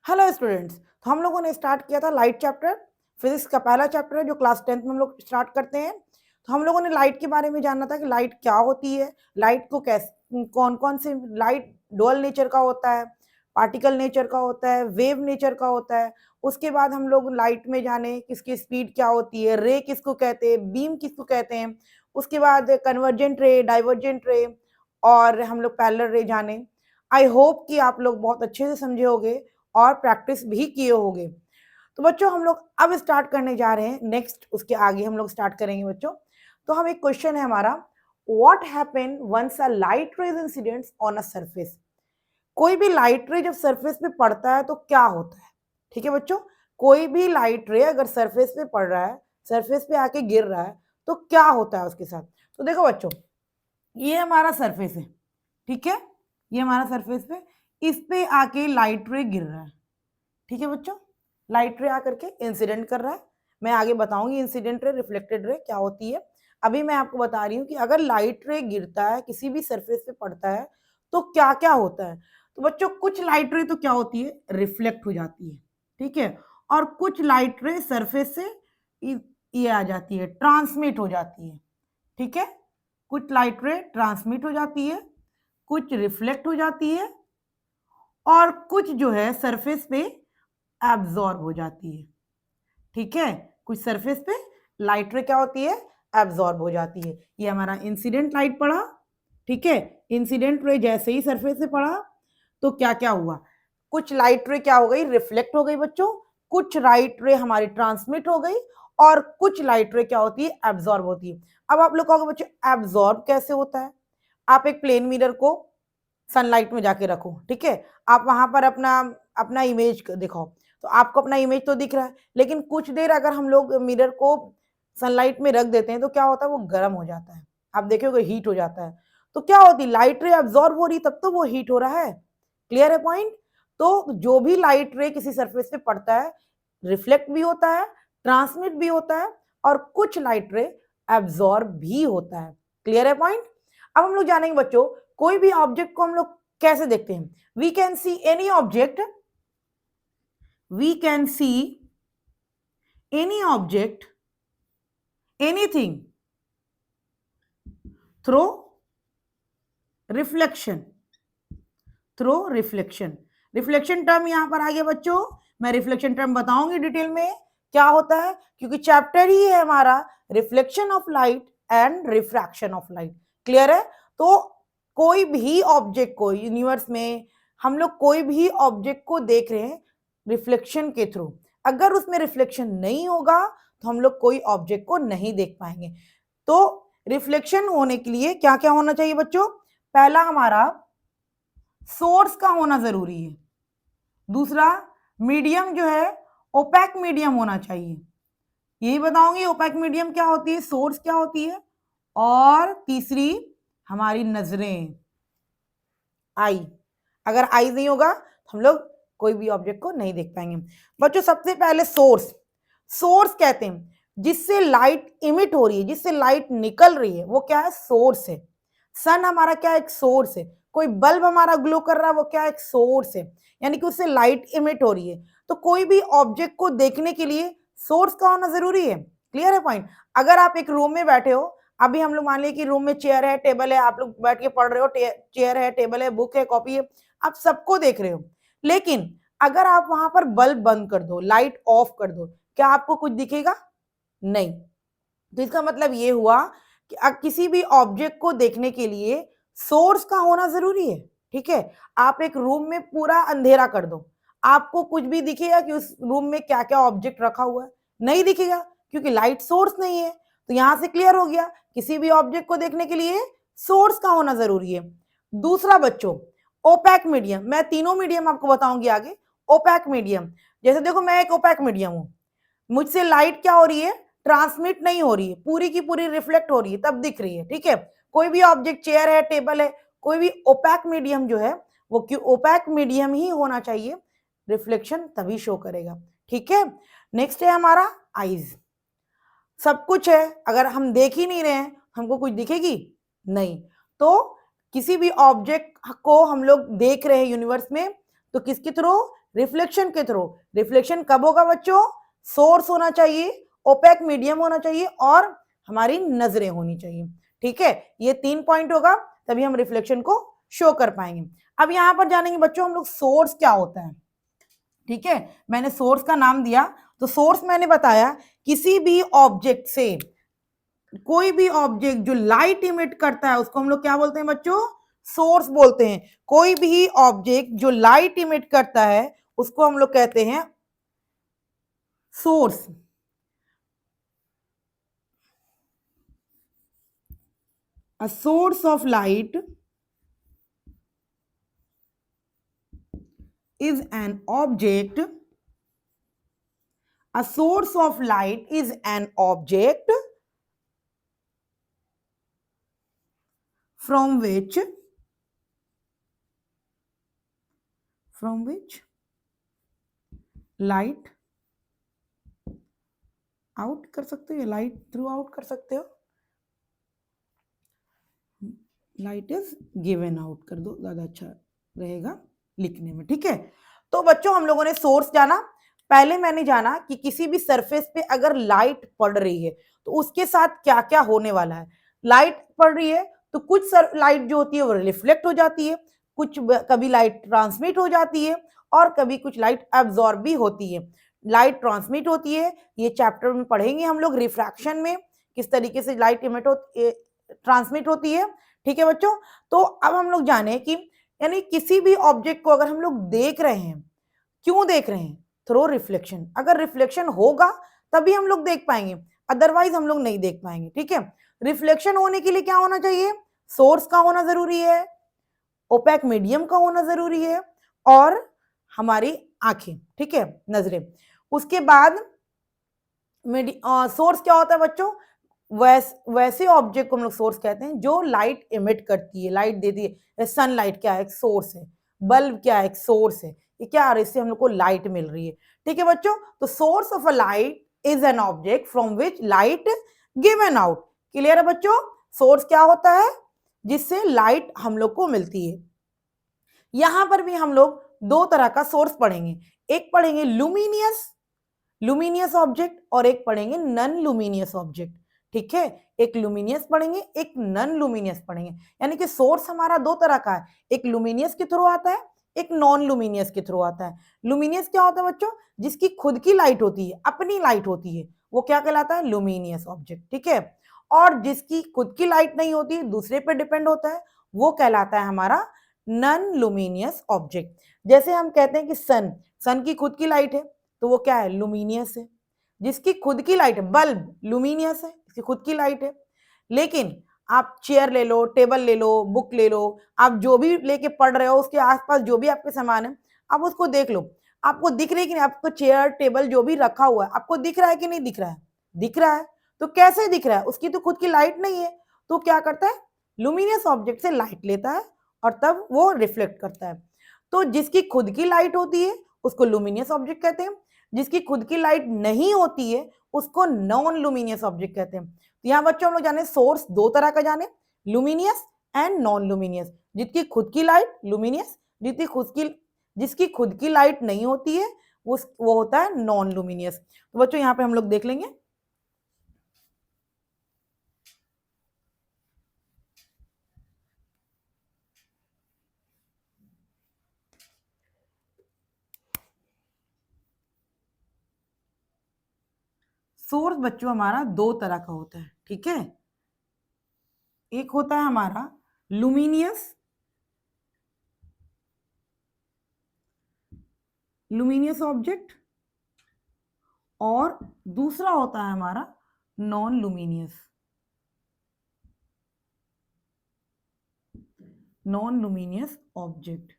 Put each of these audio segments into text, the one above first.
Hello students, तो हम लोगों ने स्टार्ट किया था लाइट चैप्टर। फिजिक्स का पहला चैप्टर है जो क्लास 10th में हम लोग स्टार्ट करते हैं। तो हम लोगों ने लाइट के बारे में जानना था कि लाइट क्या होती है, लाइट को कैसे कौन कौन से लाइट डुअल नेचर का होता है, पार्टिकल नेचर का होता है, वेव नेचर का होता है। उसके बाद हम लोग लाइट में जाने किसकी स्पीड क्या होती है, रे किसको कहते हैं, बीम किसको कहते हैं। उसके बाद कन्वर्जेंट रे, डाइवर्जेंट रे और हम लोग पैरेलल रे जाने। आई होप कि आप लोग बहुत अच्छे से समझे होंगे और प्रैक्टिस भी किए होंगे। तो बच्चों हम लोग अब स्टार्ट करने जा रहे हैं नेक्स्ट, उसके आगे हम लोग स्टार्ट करेंगे बच्चों। तो हम एक क्वेश्चन है हमारा, what happen once a light rays incidents on a surface. कोई भी लाइट रे जब सरफेस पे पड़ता है तो क्या होता है। ठीक है बच्चों, कोई भी लाइट रे अगर सरफेस पे पड़ रहा है, सरफेस पे आके गिर रहा है तो क्या होता है उसके साथ। तो देखो बच्चों, ये हमारा सरफेस है, ठीक है, ये हमारा सरफेस पे, इस पे आके लाइट रे गिर रहा है। ठीक है बच्चों, लाइट रे आकर के इंसिडेंट कर रहा है। मैं आगे बताऊंगी इंसिडेंट रे, रिफ्लेक्टेड रे क्या होती है। अभी मैं आपको बता रही हूँ कि अगर लाइट रे गिरता है, किसी भी सरफेस पे पड़ता है तो क्या क्या होता है। तो बच्चों कुछ लाइट रे तो क्या होती है, रिफ्लेक्ट हो जाती है, ठीक है, और कुछ लाइट रे सरफेस से ये आ जाती है, ट्रांसमिट हो जाती है। ठीक है, कुछ लाइट रे ट्रांसमिट हो जाती है, कुछ रिफ्लेक्ट हो जाती है और कुछ जो है सरफेस पे एब्जॉर्ब हो जाती है। ठीक है, कुछ सरफेस पे लाइट रे क्या होती है, एब्जॉर्ब हो जाती है। ये हमारा इंसिडेंट लाइट पड़ा। ठीक है, इंसिडेंट रे जैसे ही सरफेस से पड़ा तो क्या क्या हुआ, कुछ लाइट रे क्या हो गई, रिफ्लेक्ट हो गई बच्चों, कुछ लाइट रे हमारी ट्रांसमिट हो गई और कुछ लाइट रे क्या होती है, एब्जॉर्ब होती है। अब आप लोग कहोगे बच्चों एब्जॉर्ब कैसे होता है। आप एक प्लेन मिरर को सनलाइट में जाके रखो, ठीक है, आप वहां पर अपना अपना इमेज दिखाओ, तो आपको अपना इमेज तो दिख रहा है, लेकिन कुछ देर अगर हम लोग मिरर को सनलाइट में रख देते हैं तो क्या होता है, वो गर्म हो जाता है, आप देखोगे हीट हो जाता है। तो क्या होती, लाइट रे अब्सॉर्ब हो रही तब तो वो हीट हो रहा है। क्लियर है पॉइंट। तो जो भी लाइट रे किसी सरफेस पे पड़ता है, रिफ्लेक्ट भी होता है, ट्रांसमिट भी होता है और कुछ लाइट रे एब्सॉर्ब भी होता है। क्लियर है पॉइंट। अब हम लोग जानेंगे बच्चों, कोई भी ऑब्जेक्ट को हम लोग कैसे देखते हैं। We can see any object, we can see any object, anything through reflection, through reflection. Reflection term यहां पर आ गया बच्चों, मैं रिफ्लेक्शन टर्म बताऊंगी डिटेल में क्या होता है, क्योंकि चैप्टर ही है हमारा reflection of light and refraction of light. Clear है। तो कोई भी ऑब्जेक्ट को यूनिवर्स में हम लोग कोई भी ऑब्जेक्ट को देख रहे हैं रिफ्लेक्शन के थ्रू, अगर उसमें रिफ्लेक्शन नहीं होगा तो हम लोग कोई ऑब्जेक्ट को नहीं देख पाएंगे। तो रिफ्लेक्शन होने के लिए क्या क्या होना चाहिए बच्चों, पहला हमारा सोर्स का होना जरूरी है, दूसरा मीडियम जो है ओपैक मीडियम होना चाहिए, यही बताऊंगी ओपैक मीडियम क्या होती है, सोर्स क्या होती है, और तीसरी हमारी नजरें, आई। अगर आई नहीं होगा तो हम लोग कोई भी ऑब्जेक्ट को नहीं देख पाएंगे। बच्चों सबसे पहले सोर्स, सोर्स कहते हैं जिससे लाइट इमिट हो रही है, जिससे लाइट निकल रही है, वो क्या है, सोर्स है। सन हमारा क्या, एक सोर्स है। कोई बल्ब हमारा ग्लो कर रहा है, वो क्या, एक सोर्स है, यानी कि उससे लाइट इमिट हो रही है। तो कोई भी ऑब्जेक्ट को देखने के लिए सोर्स का होना जरूरी है। क्लियर है पॉइंट। अगर आप एक रूम में बैठे हो, अभी हम लोग मान लीजिए कि रूम में चेयर है, टेबल है, आप लोग बैठ के पढ़ रहे हो, चेयर है, टेबल है, बुक है, कॉपी है, आप सबको देख रहे हो, लेकिन अगर आप वहां पर बल्ब बंद कर दो, लाइट ऑफ कर दो, क्या आपको कुछ दिखेगा, नहीं। तो इसका मतलब ये हुआ कि किसी भी ऑब्जेक्ट को देखने के लिए सोर्स का होना जरूरी है। ठीक है, आप एक रूम में पूरा अंधेरा कर दो, आपको कुछ भी दिखेगा कि उस रूम में क्या क्या ऑब्जेक्ट रखा हुआ है, नहीं दिखेगा, क्योंकि लाइट सोर्स नहीं है। तो यहां से क्लियर हो गया, किसी भी ऑब्जेक्ट को देखने के लिए सोर्स का होना जरूरी है। दूसरा बच्चों, ओपैक मीडियम, मैं तीनों मीडियम आपको बताऊंगी आगे। ओपैक मीडियम, जैसे देखो मैं एक ओपैक मीडियम हूं, मुझसे लाइट क्या हो रही है, ट्रांसमिट नहीं हो रही है, पूरी की पूरी रिफ्लेक्ट हो रही है, तब दिख रही है। ठीक है, कोई भी ऑब्जेक्ट, चेयर है, टेबल है, कोई भी ओपैक मीडियम जो है वो क्यों, ओपैक मीडियम ही होना चाहिए, रिफ्लेक्शन तभी शो करेगा। ठीक है, नेक्स्ट है हमारा आईज। सब कुछ है, अगर हम देख ही नहीं रहे हैं हमको कुछ दिखेगी, नहीं। तो किसी भी ऑब्जेक्ट को हम लोग देख रहे हैं यूनिवर्स में, तो किसके थ्रू, रिफ्लेक्शन के थ्रू। रिफ्लेक्शन कब होगा बच्चों? सोर्स होना चाहिए, ओपेक मीडियम होना चाहिए और हमारी नजरें होनी चाहिए। ठीक है, ये 3 पॉइंट होगा तभी हम रिफ्लेक्शन को शो कर पाएंगे। अब यहां पर जानेंगे बच्चों हम लोग सोर्स क्या होता है। ठीक है, मैंने सोर्स का नाम दिया, तो सोर्स मैंने बताया किसी भी ऑब्जेक्ट से, कोई भी ऑब्जेक्ट जो लाइट इमिट करता है उसको हम लोग क्या बोलते हैं बच्चों? सोर्स बोलते हैं। कोई भी ऑब्जेक्ट जो लाइट इमिट करता है उसको हम लोग कहते हैं source. A source of light is an object. A source of light is an object from which light out कर सकते हो या लाइट थ्रू आउट कर सकते हो, लाइट इज गिवन आउट कर दो, ज्यादा अच्छा रहेगा लिखने में। ठीक है, तो बच्चों हम लोगों ने सोर्स जाना। पहले मैंने जाना कि किसी भी सरफेस पे अगर लाइट पड़ रही है तो उसके साथ क्या क्या होने वाला है। लाइट पड़ रही है तो कुछ लाइट जो होती है वो रिफ्लेक्ट हो जाती है, कुछ कभी लाइट ट्रांसमिट हो जाती है और कभी कुछ लाइट एब्जॉर्ब भी होती है। लाइट ट्रांसमिट होती है, ये चैप्टर में पढ़ेंगे हम लोग रिफ्रैक्शन में किस तरीके से लाइट इमिट ट्रांसमिट होती है। ठीक है बच्चों, तो अब हम लोग जाने कि यानी किसी भी ऑब्जेक्ट को अगर हम लोग देख रहे हैं, क्यों देख रहे हैं? Through reflection. अगर रिफ्लेक्शन होगा तभी हम लोग देख पाएंगे, अदरवाइज हम लोग नहीं देख पाएंगे। ठीक है, रिफ्लेक्शन होने के लिए क्या होना चाहिए? सोर्स का होना जरूरी है, ओपेक मीडियम का होना जरूरी है और हमारी आंखें, ठीक है, नजरें। उसके बाद सोर्स क्या होता है बच्चों? वैसे ऑब्जेक्ट को हम लोग सोर्स कहते हैं जो लाइट इमिट करती है, लाइट देती है। सनलाइट क्या है? एक सोर्स है। बल्ब क्या है? एक सोर्स है। ये क्या आ रहा है? इससे हम लोग को लाइट मिल रही है। ठीक है बच्चों, तो source of a light is an object from which light given out. Clear है बच्चों? सोर्स क्या होता है? जिससे लाइट हम लोग को मिलती है। यहां पर भी हम लोग दो तरह का सोर्स पढ़ेंगे, एक पढ़ेंगे लुमिनियस ऑब्जेक्ट और एक पढ़ेंगे नॉन लुमिनियस ऑब्जेक्ट। ठीक है, एक लुमिनियस पढ़ेंगे, एक नॉन लुमिनियस पढ़ेंगे। यानी कि सोर्स हमारा दो तरह का है, एक लुमिनियस के थ्रू आता है, एक नॉन लुमिनियस के थ्रू आता है। लुमिनियस क्या होता है बच्चों? जिसकी खुद की लाइट होती है, अपनी लाइट होती है, वो क्या कहलाता है? Luminous object. ठीक है, और जिसकी खुद की लाइट नहीं होती है, दूसरे पे डिपेंड होता है, वो कहलाता है हमारा नॉन लुमिनियस ऑब्जेक्ट। जैसे हम कहते हैं कि सन की खुद की लाइट है तो वो क्या है? लुमिनियस है। जिसकी खुद की लाइट है, बल्ब लुमिनियस है, इसकी खुद की लाइट है। लेकिन आप चेयर ले लो, टेबल ले लो, बुक ले लो, आप जो भी लेके पढ़ रहे हो उसके आसपास जो भी आपके सामान है आप उसको देख लो, आपको दिख रही है कि नहीं? आपको चेयर टेबल जो भी रखा हुआ है आपको दिख रहा है कि नहीं दिख रहा है? दिख रहा है। तो कैसे दिख रहा है? उसकी तो खुद की लाइट नहीं है, तो क्या करता है? लुमिनियस ऑब्जेक्ट से लाइट लेता है और तब वो रिफ्लेक्ट करता है। तो जिसकी खुद की लाइट होती है उसको लुमिनियस ऑब्जेक्ट कहते हैं, जिसकी खुद की लाइट नहीं होती है उसको नॉन लुमिनियस ऑब्जेक्ट कहते हैं। तो यहाँ बच्चों हम लोग जाने सोर्स दो तरह का जाने, लुमिनियस एंड नॉन लुमिनियस। जिसकी खुद की लाइट लुमिनियस, जिसकी खुद की लाइट नहीं होती है वो होता है नॉन लुमिनियस। तो बच्चों यहाँ पे हम लोग देख लेंगे। सोर्स बच्चों हमारा दो तरह का होता है। ठीक है, एक होता है हमारा लुमिनियस ऑब्जेक्ट और दूसरा होता है हमारा नॉन लुमिनियस ऑब्जेक्ट।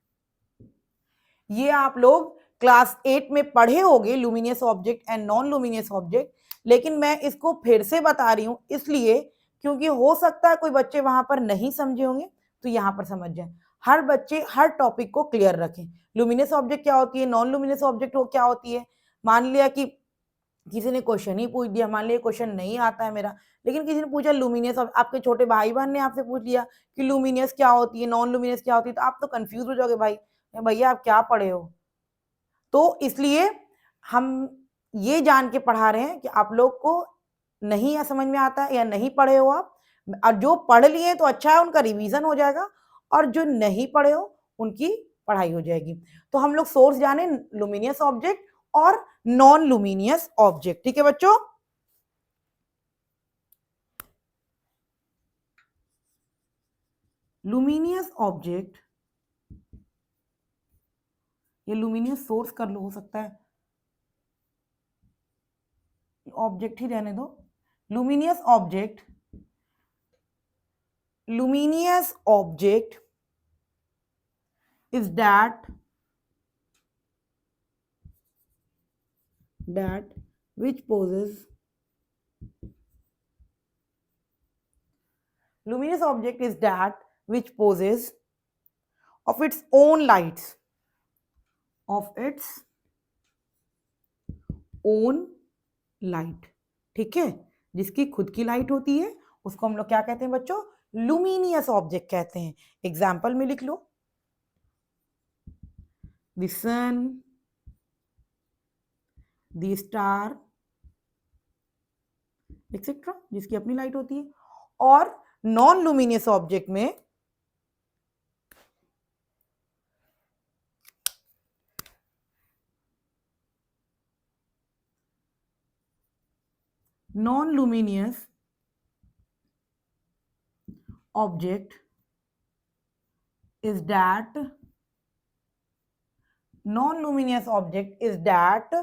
ये आप लोग क्लास 8 में पढ़े होंगे luminous object and non luminous object, लेकिन मैं इसको फिर से बता रही हूं इसलिए क्योंकि हो सकता है कोई बच्चे वहां पर नहीं समझे होंगे तो यहां पर समझ जाए। हर बच्चे हर टॉपिक को क्लियर रखें। लुमिनियस ऑब्जेक्ट क्या होती है, नॉन लुमिनियस ऑब्जेक्ट क्या होती है। मान लिया कि किसी ने क्वेश्चन ही पूछ दिया, मान लिया क्वेश्चन नहीं आता है मेरा, लेकिन किसी ने पूछा लुमिनियस, आपके छोटे भाई बहन ने आपसे पूछ लिया कि लुमिनियस क्या होती है, नॉन लुमिनियस क्या होती है, तो आप तो कंफ्यूज हो जाओगे भाई, भैया आप क्या पढ़े हो। तो इसलिए हम ये जान के पढ़ा रहे हैं कि आप लोग को नहीं समझ में आता है या नहीं पढ़े हो आप, और जो पढ़ लिए तो अच्छा है, उनका रिवीजन हो जाएगा, और जो नहीं पढ़े हो उनकी पढ़ाई हो जाएगी। तो हम लोग सोर्स जाने लुमिनियस ऑब्जेक्ट और नॉन लुमिनियस ऑब्जेक्ट। ठीक है बच्चों, लुमिनियस ऑब्जेक्ट, ये लुमिनियस सोर्स कर लो, हो सकता है ऑब्जेक्ट ही रहने दो। Luminous object, luminous object is that which possesses, luminous object is that which possesses of its own lights, of its own light। ठीक है, जिसकी खुद की लाइट होती है उसको हम लोग क्या कहते हैं बच्चों, लुमिनियस ऑब्जेक्ट कहते हैं। एग्जाम्पल में लिख लो, the sun, the star etcetera, जिसकी अपनी लाइट होती है। और नॉन लुमिनियस ऑब्जेक्ट में non-luminous object is that, non-luminous object is that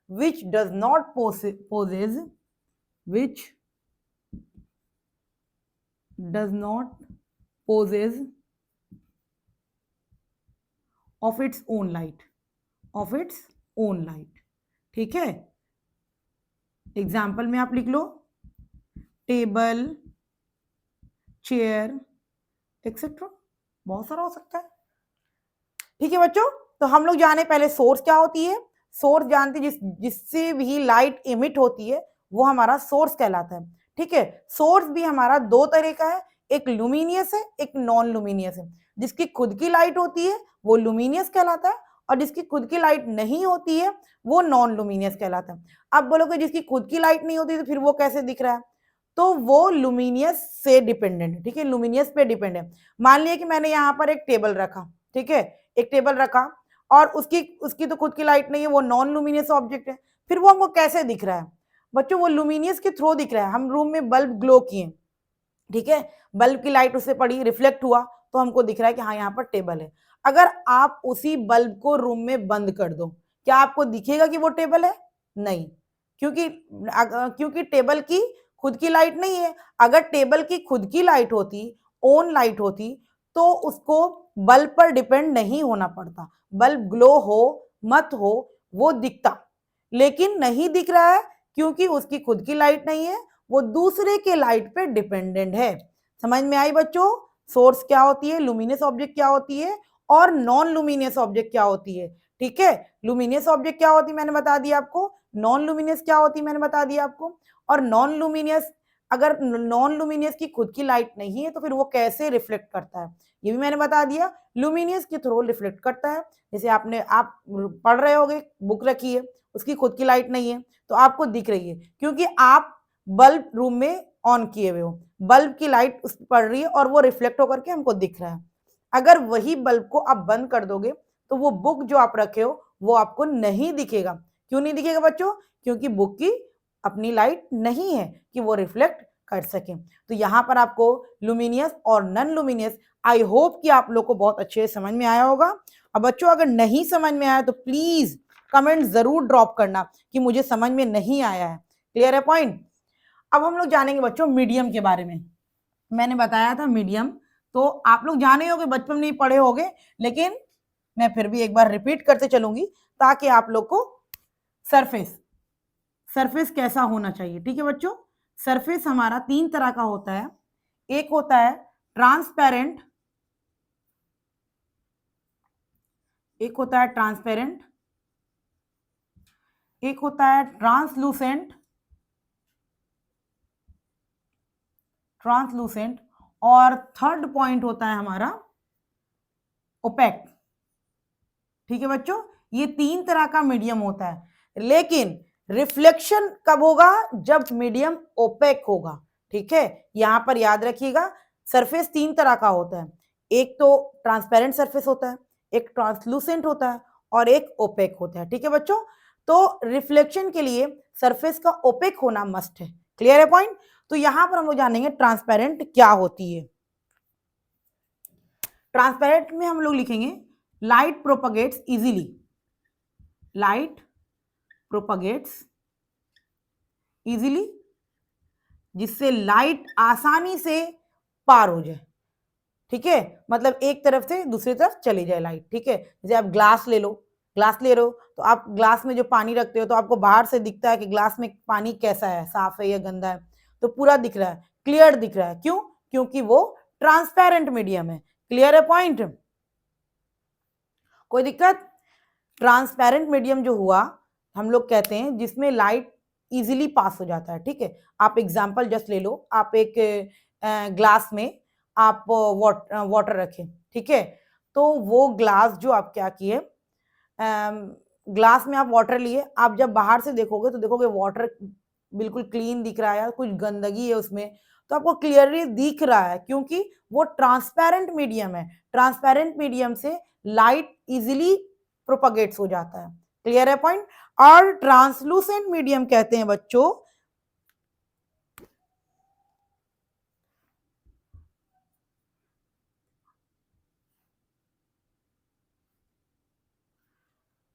which does not possess, which does not possess of its own light, of its own light। ठीक है, example में आप लिख लो, टेबल, चेयर एक्सेट्रा, बहुत सारा हो सकता है। ठीक है बच्चों, तो हम लोग जाने पहले सोर्स क्या होती है। सोर्स जानते जिससे भी लाइट इमिट होती है वो हमारा सोर्स कहलाता है। ठीक है, सोर्स भी हमारा दो तरह का है, एक लुमिनियस है, एक नॉन लुमिनियस है। जिसकी खुद की लाइट होती है वो लुमिनियस कहलाता है, और जिसकी खुद की लाइट नहीं होती है वो नॉन लुमिनियस कहलाता है। अब बोलोगे जिसकी खुद की लाइट नहीं होती तो फिर वो कैसे दिख रहा है, तो वो लुमिनियस से डिपेंडेंट है। ठीक है, लुमिनियस पे डिपेंड है। मान लिया कि मैंने यहाँ पर एक टेबल रखा, ठीक है, एक टेबल रखा और उसकी तो खुद की लाइट नहीं है, वो नॉन लुमिनियस ऑब्जेक्ट है। फिर वो हमको कैसे दिख रहा है बच्चों, वो लुमिनियस के थ्रू दिख रहा है। हम रूम में बल्ब ग्लो किए, ठीक है, बल्ब की लाइट उससे पड़ी, रिफ्लेक्ट हुआ, तो हमको दिख रहा है कि हाँ यहाँ पर टेबल है। अगर आप उसी बल्ब को रूम में बंद कर दो, क्या आपको दिखेगा कि वो टेबल है? नहीं, क्योंकि टेबल की खुद की लाइट नहीं है। अगर टेबल की खुद की लाइट होती, ओन लाइट होती, तो उसको बल्ब पर डिपेंड नहीं होना पड़ता, बल्ब ग्लो हो मत हो वो दिखता। लेकिन नहीं दिख रहा है क्योंकि उसकी खुद की लाइट नहीं है, वो दूसरे के लाइट पे डिपेंडेंट है। समझ में आई बच्चों, सोर्स क्या होती है, लुमिनियस ऑब्जेक्ट क्या होती है, और नॉन लुमिनियस ऑब्जेक्ट क्या होती है। ठीक है, लुमिनियस ऑब्जेक्ट क्या होती है मैंने बता दिया आपको, नॉन लुमिनियस क्या होती है मैंने बता दिया आपको। और नॉन लुमिनियस, अगर नॉन लुमिनियस की खुद की लाइट नहीं है तो फिर वो कैसे रिफ्लेक्ट करता है, ये भी मैंने बता दिया, लुमिनियस के थ्रू रिफ्लेक्ट करता है। जैसे आप पढ़ रहे होगे, बुक रखी है, उसकी खुद की लाइट नहीं है तो आपको दिख रही है क्योंकि आप बल्ब रूम में ऑन किए हुए हो, बल्ब की लाइट उस पर पड़ रही है और वो रिफ्लेक्ट होकर के हमको दिख रहा है। अगर वही बल्ब को आप बंद कर दोगे तो वो बुक जो आप रखे हो वो आपको नहीं दिखेगा। क्यों नहीं दिखेगा बच्चों? क्योंकि बुक की अपनी लाइट नहीं है कि वो रिफ्लेक्ट कर सके। तो यहाँ पर आपको लुमिनियस और नॉन लुमिनियस, आई होप कि आप लोग को बहुत अच्छे से समझ में आया होगा। अब बच्चों अगर नहीं समझ में आया तो प्लीज कमेंट जरूर ड्रॉप करना कि मुझे समझ में नहीं आया है। क्लियर है पॉइंट? अब हम लोग जानेंगे बच्चों मीडियम के बारे में। मैंने बताया था मीडियम, तो आप लोग जाने होगे, बचपन में ही पढ़े होगे, लेकिन मैं फिर भी एक बार रिपीट करते चलूंगी ताकि आप लोग को सरफेस, सरफेस कैसा होना चाहिए। ठीक है बच्चों, सरफेस हमारा तीन तरह का होता है। एक होता है ट्रांसपेरेंट, एक होता है ट्रांसपेरेंट, एक होता है ट्रांसलूसेंट, ट्रांसलूसेंट, और थर्ड पॉइंट होता है हमारा ओपेक। ठीक है बच्चों, ये 3 तरह का मीडियम होता है, लेकिन रिफ्लेक्शन कब होगा? जब मीडियम ओपेक होगा। ठीक है, यहां पर याद रखिएगा सरफेस 3 तरह का होता है, एक तो ट्रांसपेरेंट सरफेस होता है, एक ट्रांसलूसेंट होता है और एक ओपेक होता है। ठीक है बच्चों, तो रिफ्लेक्शन के लिए सरफेस का ओपेक होना मस्ट है। क्लियर है पॉइंट? तो यहां पर हम लोग जानेंगे ट्रांसपेरेंट क्या होती है। ट्रांसपेरेंट में हम लोग लिखेंगे light propagates easily, light propagates easily, जिससे लाइट आसानी से पार हो जाए। ठीक है, मतलब एक तरफ से दूसरी तरफ चली जाए लाइट। ठीक है, जैसे आप ग्लास ले लो, ग्लास ले रहे हो तो आप ग्लास में जो पानी रखते हो तो आपको बाहर से दिखता है कि ग्लास में पानी कैसा है, साफ है या गंदा है, तो पूरा दिख रहा है, क्लियर दिख रहा है। क्यों? क्योंकि वो ट्रांसपेरेंट मीडियम है। क्लियर है पॉइंट? कोई दिक्कत? ट्रांसपेरेंट मीडियम जो हुआ हम लोग कहते हैं जिसमें लाइट इजीली पास हो जाता है। ठीक है, आप एग्जांपल जस्ट ले लो, आप एक ग्लास में आप वाटर रखें। ठीक है, तो वो ग्लास जो आप क्या किए, ग्लास में आप वाटर लिए, आप जब बाहर से देखोगे तो देखोगे वाटर बिल्कुल क्लीन दिख रहा है, कुछ गंदगी है उसमें, तो आपको क्लियरली दिख रहा है क्योंकि वो ट्रांसपेरेंट मीडियम है। ट्रांसपेरेंट मीडियम से लाइट इजीली प्रोपगेट्स हो जाता है। क्लियर है पॉइंट? और ट्रांसलूसेंट मीडियम कहते हैं बच्चों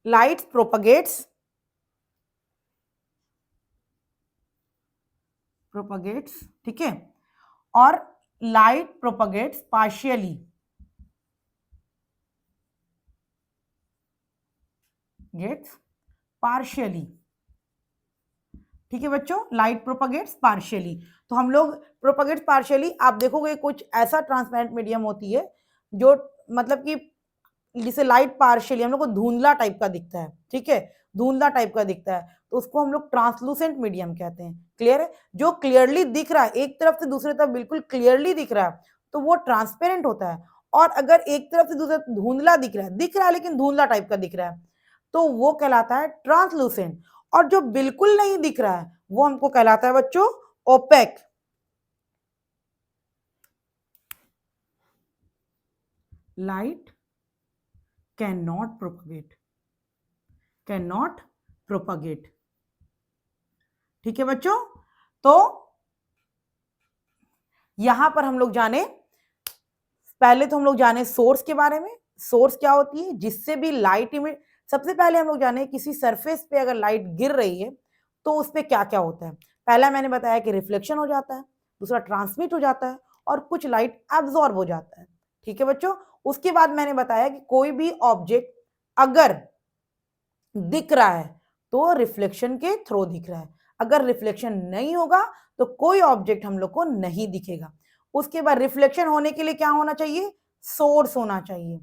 लाइट प्रोपगेट्स ठीक है, और light propagates partially, gets partially. ठीक है बच्चों, लाइट प्रोपगेट्स पार्शियली। तो हम लोग प्रोपगेट्स पार्शियली, आप देखोगे कुछ ऐसा ट्रांसपेरेंट मीडियम होती है जो मतलब कि जिसे लाइट पार्शियली हम लोग को धुंधला टाइप का दिखता है। ठीक है, धुंधला टाइप का दिखता है तो उसको हम लोग ट्रांसलूसेंट मीडियम कहते हैं। क्लियर है? जो क्लियरली दिख रहा है, एक तरफ से दूसरी तरफ बिल्कुल क्लियरली दिख रहा है तो वो ट्रांसपेरेंट होता है। और अगर एक तरफ से दूसरी तरफ धुंधला दिख रहा है लेकिन धुंधला टाइप का दिख रहा है तो वो कहलाता है ट्रांसलूसेंट। और जो बिल्कुल नहीं दिख रहा है वो हमको कहलाता है बच्चों opaque. Light can not propagate. ठीक है बच्चों, तो यहां पर हम लोग जाने, पहले तो हम लोग जाने सोर्स के बारे में। सोर्स क्या होती है? जिससे भी लाइट इमिट, सबसे पहले हम लोग जाने किसी सरफेस पे अगर लाइट गिर रही है तो उस पे क्या क्या होता है। पहला मैंने बताया कि रिफ्लेक्शन हो जाता है, दूसरा ट्रांसमिट हो जाता है और कुछ लाइट एब्जॉर्ब हो जाता है। ठीक है बच्चों, उसके बाद मैंने बताया कि कोई भी ऑब्जेक्ट अगर दिख रहा है तो रिफ्लेक्शन के थ्रू दिख रहा है, अगर रिफ्लेक्शन नहीं होगा तो कोई ऑब्जेक्ट हम लोग को नहीं दिखेगा। उसके बाद रिफ्लेक्शन होने के लिए क्या होना चाहिए? सोर्स होना चाहिए,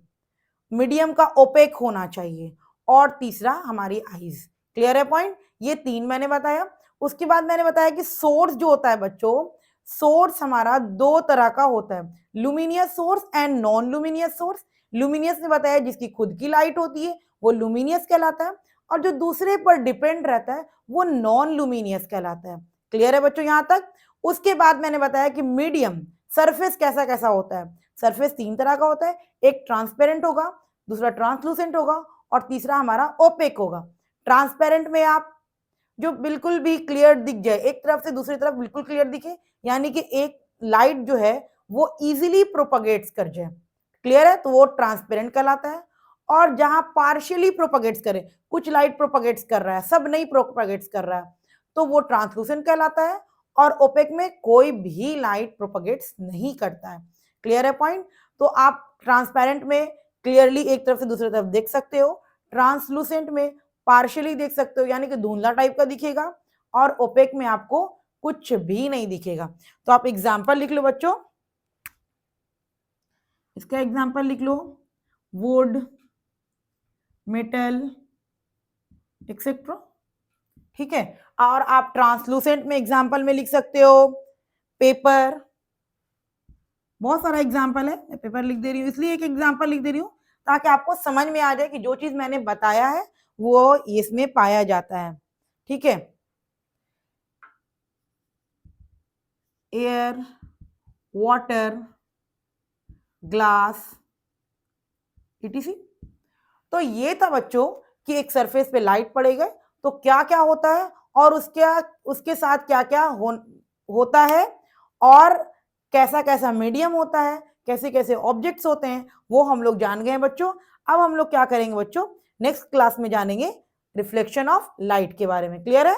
मीडियम का ओपेक होना चाहिए और तीसरा हमारी आईज। क्लियर है पॉइंट? ये 3 मैंने बताया। उसके बाद मैंने बताया कि सोर्स जो होता है बच्चों, सोर्स हमारा 2 तरह का होता है, luminous source and non luminous source. Luminous ने बताया जिसकी खुद की लाइट होती है वो लुमिनियस कहलाता है, और जो दूसरे पर डिपेंड रहता है वो नॉन लुमिनियस कहलाता है। क्लियर है बच्चों यहां तक? उसके बाद मैंने बताया कि मीडियम सरफेस कैसा कैसा होता है। सरफेस 3 तरह का होता है, एक ट्रांसपेरेंट होगा, दूसरा ट्रांसलूसेंट होगा और तीसरा हमारा ओपेक होगा। ट्रांसपेरेंट में आप जो बिल्कुल भी क्लियर दिख जाए, एक तरफ से दूसरी तरफ बिल्कुल क्लियर दिखे, यानी कि एक लाइट जो है वो इजीली प्रोपगेट्स कर जाए। क्लियर है? तो वो ट्रांसपेरेंट कहलाता है। और जहां पार्शियली प्रोपगेट्स करे, कुछ लाइट प्रोपगेट्स कर रहा है, सब नहीं प्रोपगेट्स कर रहा है, तो वो ट्रांसलूसेंट कहलाता है। और ओपेक में कोई भी लाइट प्रोपगेट्स नहीं करता है। क्लियर है पॉइंट? तो आप ट्रांसपेरेंट में क्लियरली एक तरफ से दूसरी तरफ देख सकते हो, ट्रांसलूसेंट में पार्शियली देख सकते हो यानी कि धुंधला टाइप का दिखेगा, और ओपेक में आपको कुछ भी नहीं दिखेगा। तो आप एग्जांपल लिख लो बच्चों, इसका एग्जांपल लिख लो, वुड, मेटल एक्सेट्रा। ठीक है, और आप ट्रांसलूसेंट में एग्जांपल में लिख सकते हो पेपर। बहुत सारा एग्जांपल है, मैं पेपर लिख दे रही हूँ इसलिए एक एग्जांपल लिख दे रही हूँ, ताकि आपको समझ में आ जाए कि जो चीज मैंने बताया है वो इसमें पाया जाता है। ठीक है, एयर, वाटर, ग्लास, etc। तो ये था बच्चों कि एक सरफेस पे लाइट पड़े गए तो क्या क्या होता है और उसके साथ क्या क्या होता है और कैसा कैसा मीडियम होता है, कैसे कैसे ऑब्जेक्ट्स होते हैं, वो हम लोग जान गए हैं बच्चों। अब हम लोग क्या करेंगे बच्चों, नेक्स्ट क्लास में जानेंगे रिफ्लेक्शन ऑफ लाइट के बारे में। क्लियर है?